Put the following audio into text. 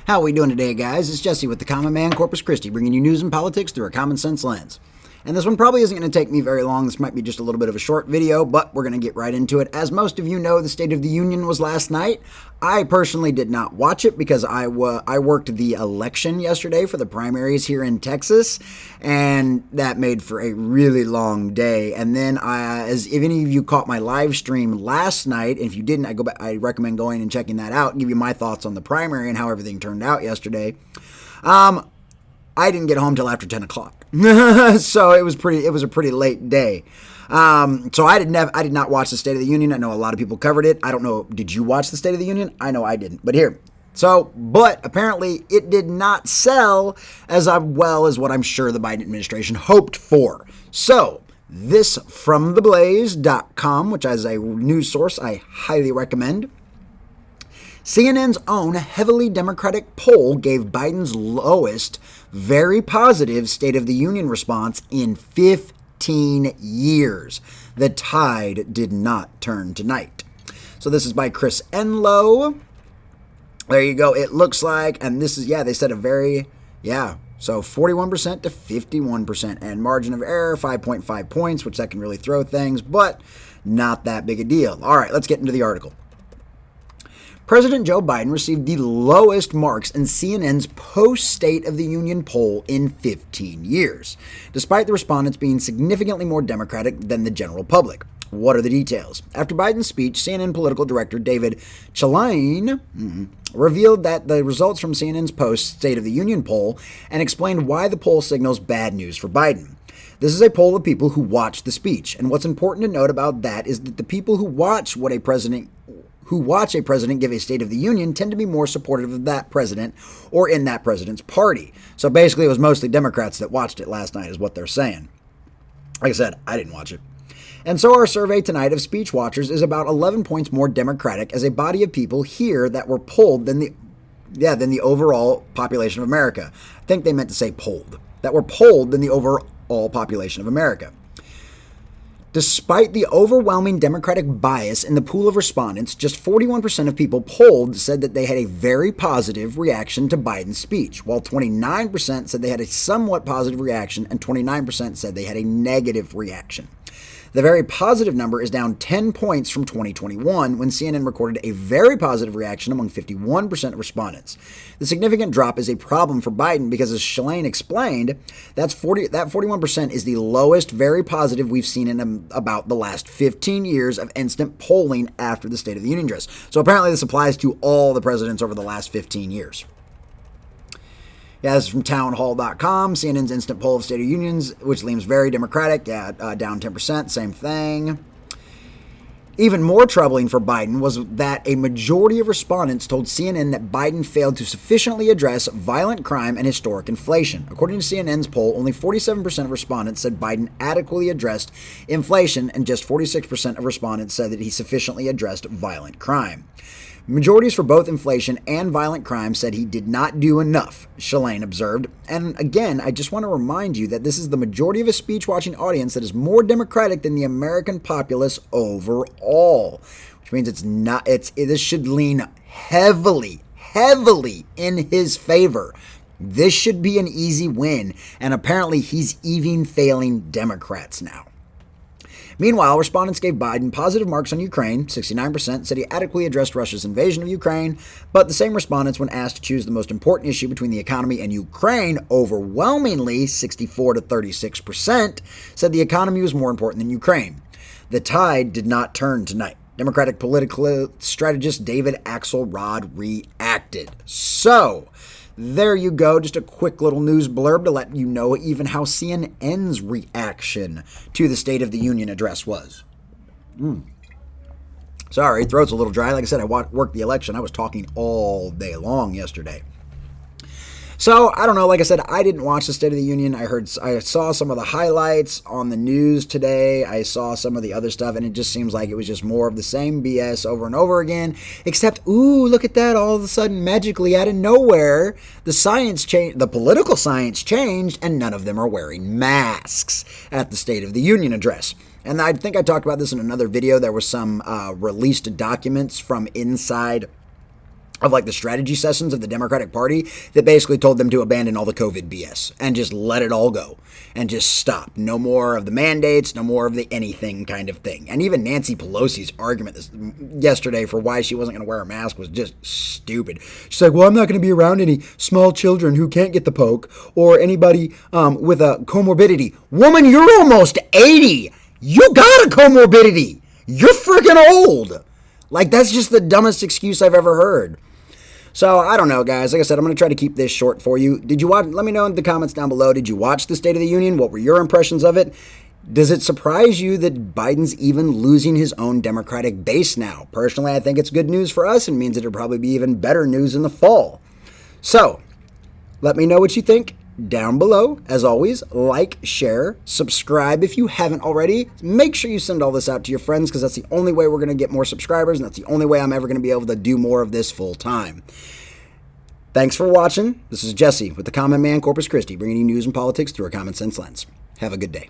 How we doing today, guys? It's Jesse with the Common Man Corpus Christi, bringing you news and politics through a common sense lens. And this one probably isn't going to take me very long. This might be just a little bit of a short video, but we're going to get right into it. As most of you know, the State of the Union was last night. I personally did not watch it because I worked the election yesterday for the primaries here in Texas, and that made for a really long day. And then, as if any of you caught my live stream last night, and if you didn't, I recommend going and checking that out and give you my thoughts on the primary and how everything turned out yesterday. I didn't get home till after 10 o'clock. So it was a pretty late day. So I did not watch the State of the Union. I know a lot of people covered it. I don't know. Did you watch the State of the Union? I know I didn't, but here. But apparently it did not sell as well as what I'm sure the Biden administration hoped for. So this from theblaze.com, which is a news source I highly recommend. CNN's own heavily Democratic poll gave Biden's lowest, very positive State of the Union response in 15 years. The tide did not turn tonight. So this is by Chris Enlow. There you go. It looks like, and this is, they said so 41% to 51%, and margin of error, 5.5 points, which that can really throw things, but not that big a deal. All right, let's get into the article. President Joe Biden received the lowest marks in CNN's post-State of the Union poll in 15 years, despite the respondents being significantly more Democratic than the general public. What are the details? After Biden's speech, CNN political director David Chalian revealed that the results from CNN's post-State of the Union poll and explained why the poll signals bad news for Biden. This is a poll of people who watched the speech, and what's important to note about that is that the people who watch a president give a State of the Union tend to be more supportive of that president or in that president's party. So basically, it was mostly Democrats that watched it last night, is what they're saying. Like I said, I didn't watch it. And so our survey tonight of speech watchers is about 11 points more Democratic as a body of people here that were polled than the overall population of America. I think they meant to say polled. That were polled than the overall population of America. Despite the overwhelming Democratic bias in the pool of respondents, just 41% of people polled said that they had a very positive reaction to Biden's speech, while 29% said they had a somewhat positive reaction and 29% said they had a negative reaction. The very positive number is down 10 points from 2021, when CNN recorded a very positive reaction among 51% of respondents. The significant drop is a problem for Biden because, as Shalane explained, that 41% is the lowest very positive we've seen in about the last 15 years of instant polling after the State of the Union address. So apparently this applies to all the presidents over the last 15 years. Yeah, this is from townhall.com, CNN's instant poll of State of Unions, which leans very Democratic, down 10%, same thing. Even more troubling for Biden was that a majority of respondents told CNN that Biden failed to sufficiently address violent crime and historic inflation. According to CNN's poll, only 47% of respondents said Biden adequately addressed inflation, and just 46% of respondents said that he sufficiently addressed violent crime. Majorities for both inflation and violent crime said he did not do enough, Shalane observed. And again, I just want to remind you that this is the majority of a speech-watching audience that is more Democratic than the American populace overall, which means this should lean heavily in his favor. This should be an easy win, and apparently he's even failing Democrats now. Meanwhile, respondents gave Biden positive marks on Ukraine. 69% said he adequately addressed Russia's invasion of Ukraine, but the same respondents, when asked to choose the most important issue between the economy and Ukraine, overwhelmingly 64 to 36%, said the economy was more important than Ukraine. The tide did not turn tonight. Democratic political strategist David Axelrod reacted. So, there you go, just a quick little news blurb to let you know even how CNN's reaction to the State of the Union address was. Sorry, throat's a little dry. Like I said, I worked the election. I was talking all day long yesterday. So, I don't know, like I said, I didn't watch the State of the Union. I saw some of the highlights on the news today. I saw some of the other stuff, and it just seems like it was just more of the same BS over and over again, except, ooh, look at that, all of a sudden, magically, out of nowhere, the science changed, the political science changed, and none of them are wearing masks at the State of the Union address. And I think I talked about this in another video. There was some released documents from inside of like the strategy sessions of the Democratic Party that basically told them to abandon all the COVID BS and just let it all go and just stop. No more of the mandates, no more of the anything kind of thing. And even Nancy Pelosi's argument yesterday for why she wasn't going to wear a mask was just stupid. She's like, well, I'm not going to be around any small children who can't get the poke or anybody with a comorbidity. Woman, you're almost 80. You got a comorbidity. You're freaking old. Like, that's just the dumbest excuse I've ever heard. So, I don't know, guys. Like I said, I'm going to try to keep this short for you. Did you watch? Let me know in the comments down below. Did you watch the State of the Union? What were your impressions of it? Does it surprise you that Biden's even losing his own Democratic base now? Personally, I think it's good news for us and means it'll probably be even better news in the fall. So, let me know what you think down below. As always, like, share, subscribe if you haven't already. Make sure you send all this out to your friends because that's the only way we're going to get more subscribers, and that's the only way I'm ever going to be able to do more of this full time. Thanks for watching. This is Jesse with the Common Man Corpus Christi, bringing you news and politics through a common sense lens. Have a good day.